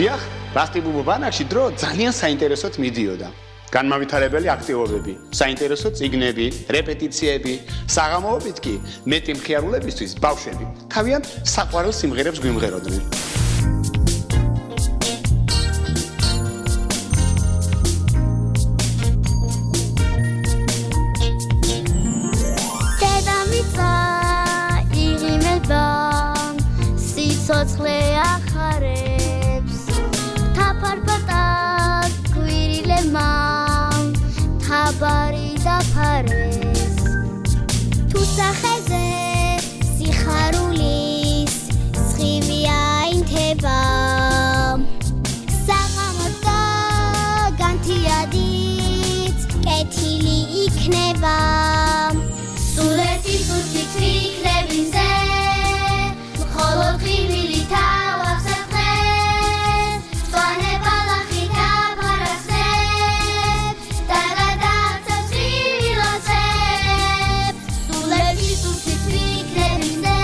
დიახ, რასტიბუბო ბანაკში დრო ძალიან საინტერესოდ მიდიოდა. განმავითარებელი აქტივობები, საინტერესო წიგნები, რეპეტიციები, საღამოობით კი მეტი მხიარულებისთვის ბავშვები თავიანთ საყვარელ სიმღერებს გვიმღეროდნენ. დედამიწა იღიმება, სიცოცხლე ახარებს, თაფარბატა გვირილებმა თაბარი დაფარეს, თუ სახეზე სიხარულის სხივი აინთება, საღამოს და განთიადით კეთილი იქნება, სულეთის უსტით ვიქნებინზე, მხოლოდ ღიმილი თავავსებ დღეს, მწვანე ბალახი დაფარასებ, და გადავწევს ღიმილოცებს, სულეთის უსტით ვიქნებინზე,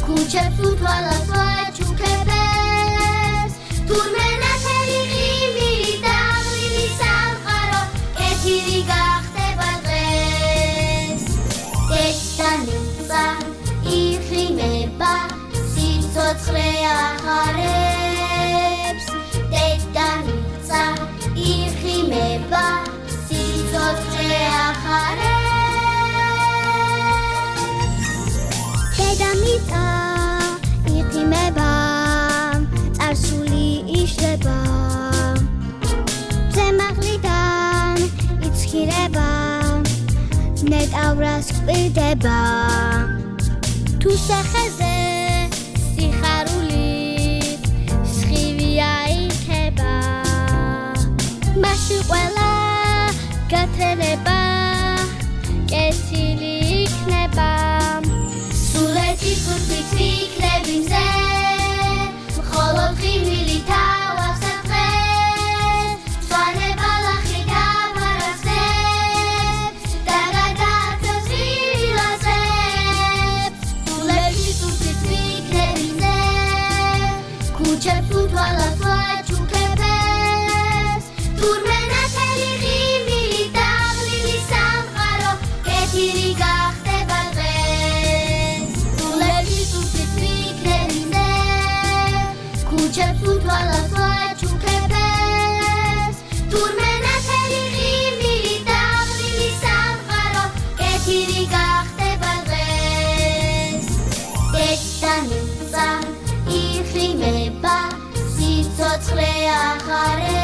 ქუჩებს უთვალავთ ვაჩუქებებს, თურმე ნათელი ღიმილი დაღლილი სამყარო, კეთილი გახდება დღეს. დედამიწა იღიმება, სიცოცხლე ახარებს, დედამიწა იღიმება, სიცოცხლე ახარებს. დედამიწა იღიმება, წარსული იშლება, ზემაღლიდან იცქირება, ნეტავრას კვირდება, თუ სახეზე სიხარულით სხივი აინთება, მასში ყველა გათრენება კეთილი იქნება, სულეთის უსტით ვიქნებინზე, მხოლოდ ღიმილი თავავსებ დღეს, მწვანე ბალახი დაფარასებ, და გადავწევს ღიმილოცებს, სულეთის უსტით ვიქნებინზე, ქუჩებს უთვალავთ ვაჩუქებებს, თურმე ნათელი ღიმილი დაღლილი სამყარო, კეთილი გახდება დღეს. სულეთის უსტით ვიქნებინზე, ქუჩებს უთვალავთ ვაჩუქებებს, თურმე ნათელი ღიმილი დაღლილი სამყარო, კეთილი გახდება დღეს. დედამიწა იღიმება, სიცოცხლე ახარებს.